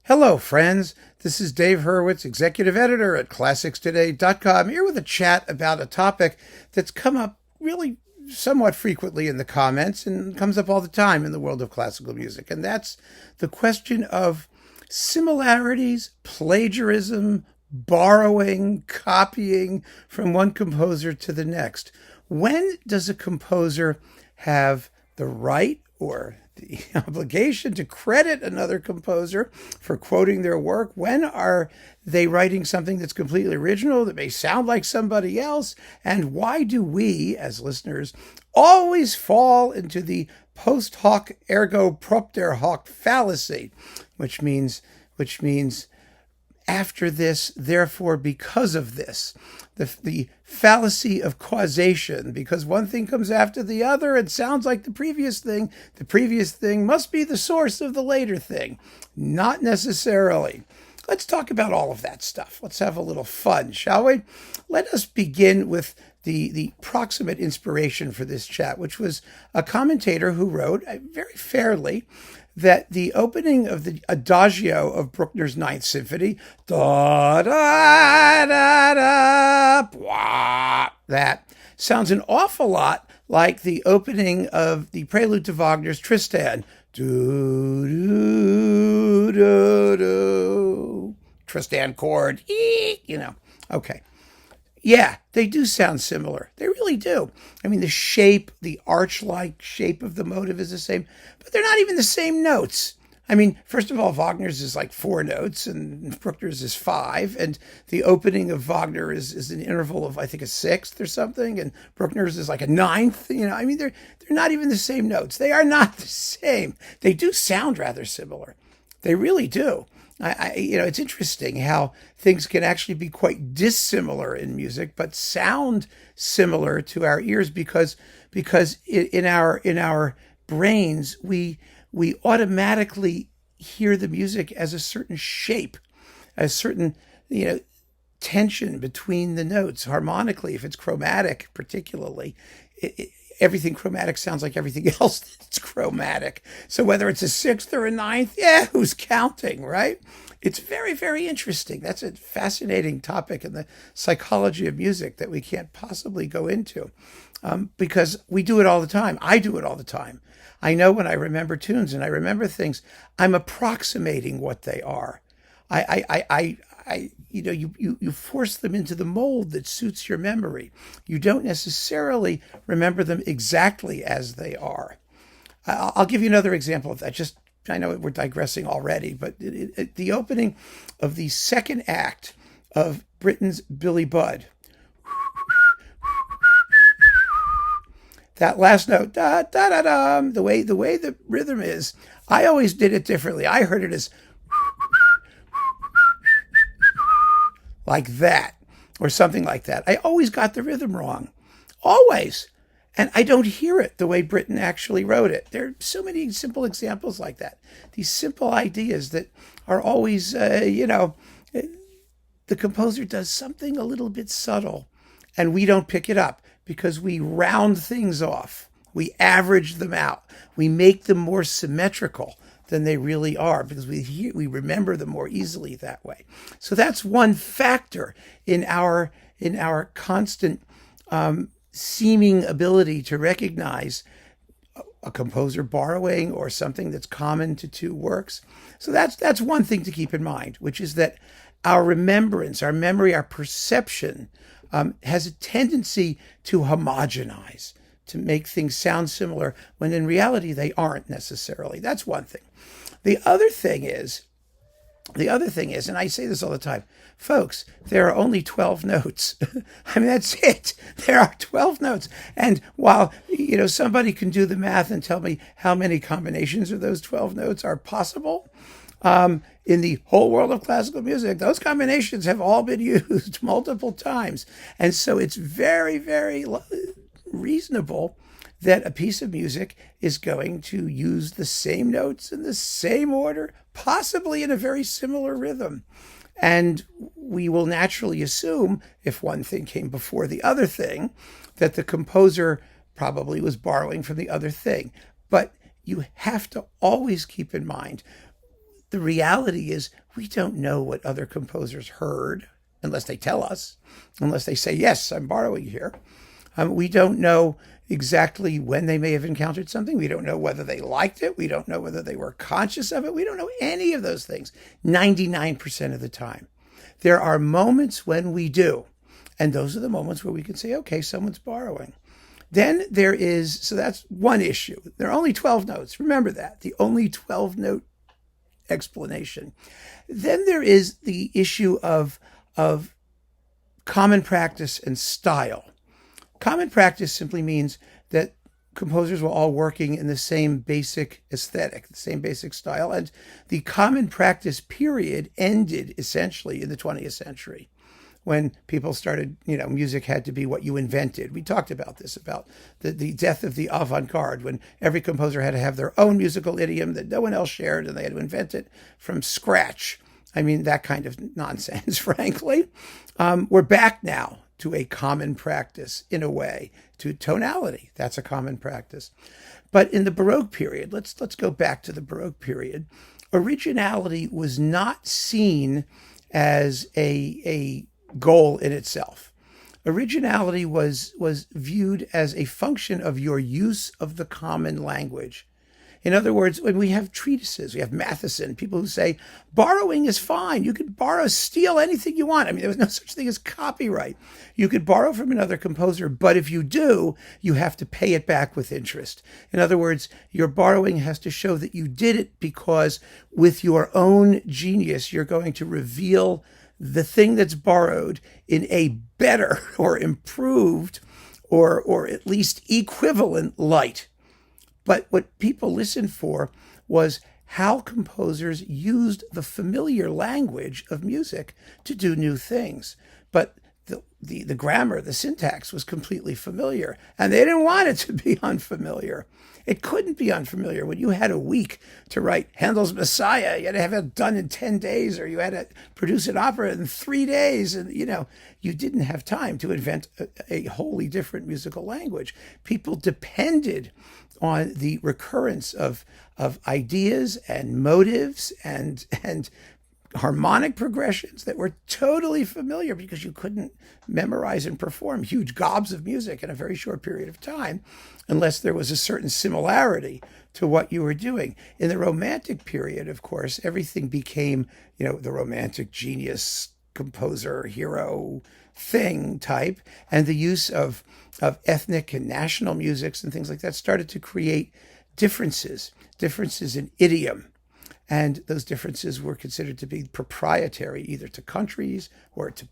Hello, friends. This is Dave Hurwitz, executive editor at ClassicsToday.com, here with a chat about a topic that's come up really somewhat frequently in the comments and comes up all the time in the world of classical music. And that's the question of similarities, plagiarism, borrowing, copying from one composer to the next. When does a composer have the right or the obligation to credit another composer for quoting their work? When are they writing something that's completely original that may sound like somebody else? And why do we, as listeners, always fall into the post hoc ergo propter hoc fallacy, which means after this, therefore because of this, the fallacy of causation, because one thing comes after the other, it sounds like the previous thing must be the source of the later thing. Not necessarily. Let's talk about all of that stuff. Let's have a little fun, shall we? Let us begin with the proximate inspiration for this chat, which was a commentator who wrote very fairly that the opening of the adagio of Bruckner's Ninth Symphony, da da da da, blah, that sounds an awful lot like the opening of the prelude to Wagner's Tristan, do do do do, Tristan chord, okay. Yeah, they do sound similar. They really do. I mean, the shape, the arch-like shape of the motive is the same, but they're not even the same notes. I mean, first of all, Wagner's is like 4 notes and Bruckner's is 5, and the opening of Wagner is an interval of, I think, a sixth or something, and Bruckner's is like a ninth. I mean, they're not even the same notes. They are not the same. They do sound rather similar. They really do. It's interesting how things can actually be quite dissimilar in music, but sound similar to our ears because in our brains we automatically hear the music as a certain shape, a certain tension between the notes harmonically. If it's chromatic, particularly, everything chromatic sounds like everything else that's chromatic. So whether it's a sixth or a ninth, who's counting, right? It's very, very interesting. That's a fascinating topic in the psychology of music that we can't possibly go into because we do it all the time. I do it all the time. I know when I remember tunes and I remember things, I'm approximating what they are. You force them into the mold that suits your memory. You don't necessarily remember them exactly as they are. I'll give you another example of that. I know we're digressing already, but the opening of the second act of Britten's Billy Budd, that last note, da da da da, the way the rhythm is, I always did it differently. I heard it as like that, or something like that. I always got the rhythm wrong. Always. And I don't hear it the way Britten actually wrote it. There are so many simple examples like that. These simple ideas that are always, the composer does something a little bit subtle, and we don't pick it up because we round things off. We average them out. We make them more symmetrical than they really are because we remember them more easily that way. So that's one factor in our constant seeming ability to recognize a composer borrowing or something that's common to two works. So that's one thing to keep in mind, which is that our remembrance, our memory, our perception has a tendency to homogenize, to make things sound similar when in reality they aren't necessarily. That's one thing. The other thing is, and I say this all the time, folks, there are only 12 notes. I mean, that's it. There are 12 notes. And while, somebody can do the math and tell me how many combinations of those 12 notes are possible, in the whole world of classical music, those combinations have all been used multiple times. And so it's very, very reasonable that a piece of music is going to use the same notes in the same order, possibly in a very similar rhythm. And we will naturally assume, if one thing came before the other thing, that the composer probably was borrowing from the other thing. But you have to always keep in mind the reality is we don't know what other composers heard unless they tell us, unless they say, yes, I'm borrowing here. We don't know exactly when they may have encountered something. We don't know whether they liked it. We don't know whether they were conscious of it. We don't know any of those things 99% of the time. There are moments when we do. And those are the moments where we can say, okay, someone's borrowing. Then there is, so that's one issue. There are only 12 notes. Remember that, the only 12 note explanation. Then there is the issue of common practice and style. Common practice simply means that composers were all working in the same basic aesthetic, the same basic style. And the common practice period ended essentially in the 20th century when people started, music had to be what you invented. We talked about this, about the death of the avant-garde, when every composer had to have their own musical idiom that no one else shared, and they had to invent it from scratch. I mean, that kind of nonsense, frankly. We're back now to a common practice, in a way, to tonality. That's a common practice. But in the Baroque period, let's go back to the Baroque period, originality was not seen as a goal in itself. Originality was viewed as a function of your use of the common language. In other words, when we have treatises, we have Matheson, people who say, borrowing is fine. You could steal anything you want. I mean, there was no such thing as copyright. You could borrow from another composer, but if you do, you have to pay it back with interest. In other words, your borrowing has to show that you did it because with your own genius, you're going to reveal the thing that's borrowed in a better or improved or at least equivalent light. But what people listened for was how composers used the familiar language of music to do new things. But the grammar, the syntax was completely familiar, and they didn't want it to be unfamiliar. It couldn't be unfamiliar. When you had a week to write Handel's Messiah, you had to have it done in 10 days, or you had to produce an opera in 3 days. And, you didn't have time to invent a wholly different musical language. People depended on the recurrence of ideas and motives and harmonic progressions that were totally familiar, because you couldn't memorize and perform huge gobs of music in a very short period of time unless there was a certain similarity to what you were doing. In the Romantic period, of course, everything became, the romantic genius, composer, hero thing type, and the use of ethnic and national musics and things like that started to create differences in idiom. And those differences were considered to be proprietary either to countries or to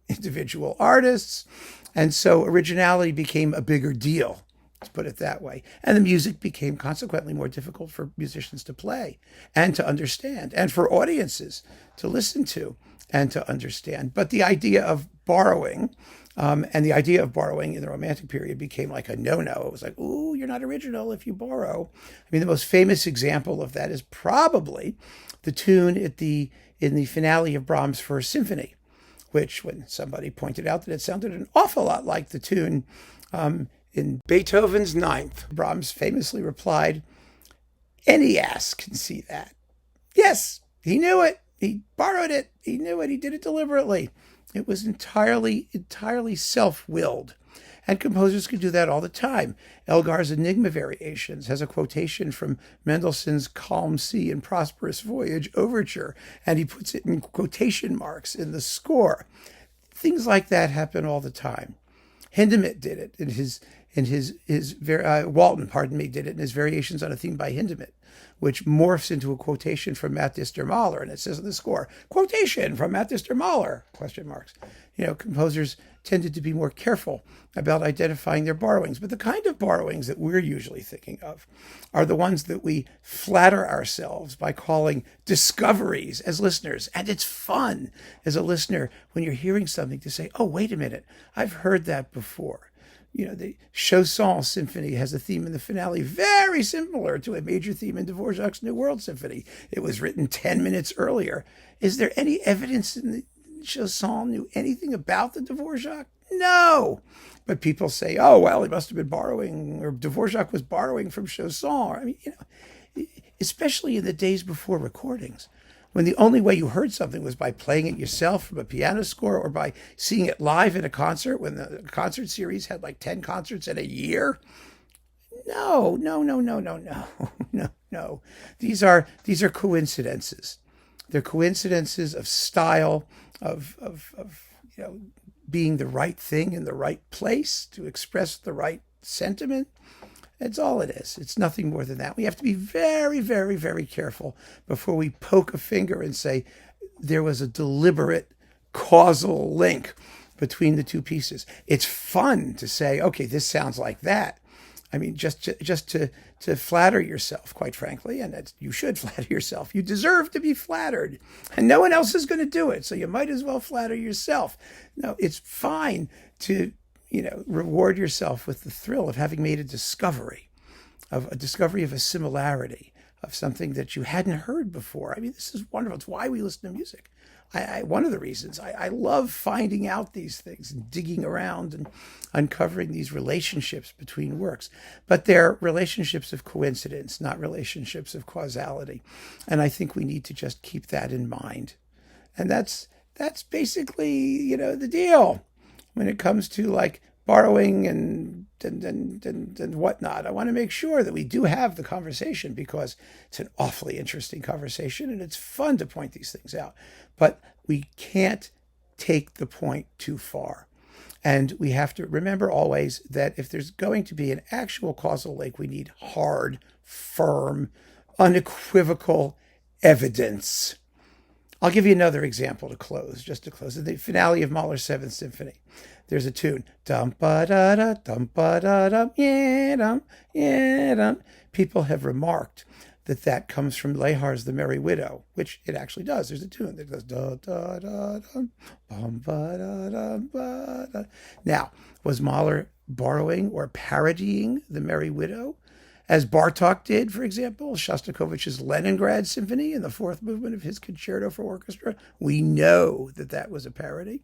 individual artists. And so originality became a bigger deal, let's put it that way. And the music became consequently more difficult for musicians to play and to understand, and for audiences to listen to and to understand. But the idea of borrowing, and the idea of borrowing in the Romantic period became like a no-no. It was like, ooh, you're not original if you borrow. I mean, the most famous example of that is probably the tune in the finale of Brahms' First Symphony, which, when somebody pointed out that it sounded an awful lot like the tune in Beethoven's Ninth, Brahms famously replied, any ass can see that. Yes, he knew it. He borrowed it. He knew it. He did it deliberately. It was entirely self-willed. And composers could do that all the time. Elgar's Enigma Variations has a quotation from Mendelssohn's Calm Sea and Prosperous Voyage Overture, and he puts it in quotation marks in the score. Things like that happen all the time. Hindemith did it in his Walton, did it in his Variations on a Theme by Hindemith, which morphs into a quotation from Matthias der Mahler, and it says in the score, quotation from Matthias der Mahler, question marks. Composers tended to be more careful about identifying their borrowings, but the kind of borrowings that we're usually thinking of are the ones that we flatter ourselves by calling discoveries as listeners. And it's fun as a listener when you're hearing something to say, oh, wait a minute, I've heard that before. The Chausson Symphony has a theme in the finale very similar to a major theme in Dvorak's New World Symphony. It was written 10 minutes earlier. Is there any evidence in the Chausson knew anything about the Dvorak? No. But people say, oh, well, he must have been borrowing, or Dvorak was borrowing from Chausson. I mean, especially in the days before recordings, when the only way you heard something was by playing it yourself from a piano score or by seeing it live in a concert, when the concert series had like 10 concerts in a year. No, no, no, no, no, no, no, no. These are coincidences. They're coincidences of style, of being the right thing in the right place to express the right sentiment. That's all it is. It's nothing more than that. We have to be very, very, very careful before we poke a finger and say there was a deliberate causal link between the two pieces. It's fun to say, okay, this sounds like that. I mean, just to flatter yourself, quite frankly, and you should flatter yourself. You deserve to be flattered, and no one else is going to do it, so you might as well flatter yourself. No, it's fine to reward yourself with the thrill of having made a discovery of a similarity, of something that you hadn't heard before. I mean, this is wonderful. It's why we listen to music. One of the reasons I love finding out these things and digging around and uncovering these relationships between works. But they're relationships of coincidence, not relationships of causality. And I think we need to just keep that in mind. And that's basically, the deal when it comes to like borrowing and whatnot. I want to make sure that we do have the conversation, because it's an awfully interesting conversation and it's fun to point these things out. But we can't take the point too far. And we have to remember always that if there's going to be an actual causal link, we need hard, firm, unequivocal evidence. I'll give you another example to close. In the finale of Mahler's Seventh Symphony, there's a tune. Dum ba da da dum ba da dum yeah dum yeah dum. People have remarked that comes from Lehar's The Merry Widow, which it actually does. There's a tune that goes da da da dum bum ba da da ba da. Now, was Mahler borrowing or parodying The Merry Widow, as Bartók did, for example, Shostakovich's Leningrad Symphony in the fourth movement of his Concerto for Orchestra? We know that was a parody.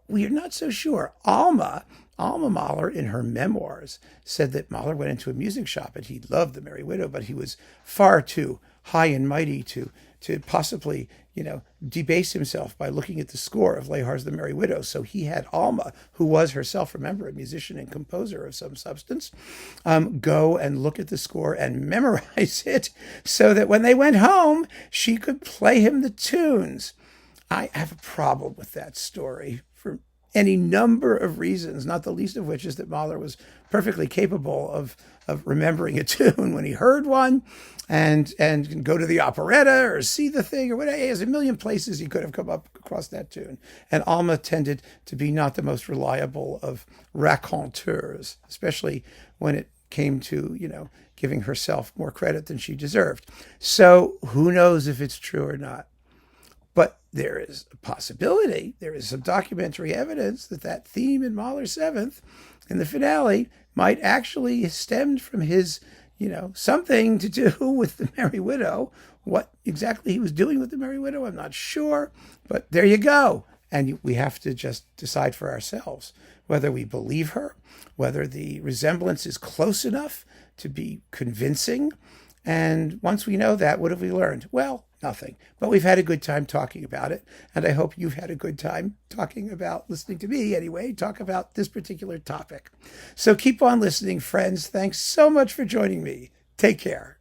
We are not so sure. Alma Mahler, in her memoirs, said that Mahler went into a music shop and he loved The Merry Widow, but he was far too high and mighty to possibly, debase himself by looking at the score of Lehar's The Merry Widow. So he had Alma, who was herself, remember, a musician and composer of some substance, go and look at the score and memorize it so that when they went home, she could play him the tunes. I have a problem with that story for any number of reasons, not the least of which is that Mahler was perfectly capable of remembering a tune when he heard one, and go to the operetta or see the thing or whatever. There's a million places he could have come up across that tune. And Alma tended to be not the most reliable of raconteurs, especially when it came to, giving herself more credit than she deserved. So who knows if it's true or not? But there is a possibility, there is some documentary evidence that theme in Mahler's Seventh, in the finale, might actually stem from his, something to do with The Merry Widow. What exactly he was doing with The Merry Widow, I'm not sure. But there you go. And we have to just decide for ourselves whether we believe her, whether the resemblance is close enough to be convincing. And once we know that, what have we learned? Well, nothing. But we've had a good time talking about it. And I hope you've had a good time listening to me anyway, talk about this particular topic. So keep on listening, friends. Thanks so much for joining me. Take care.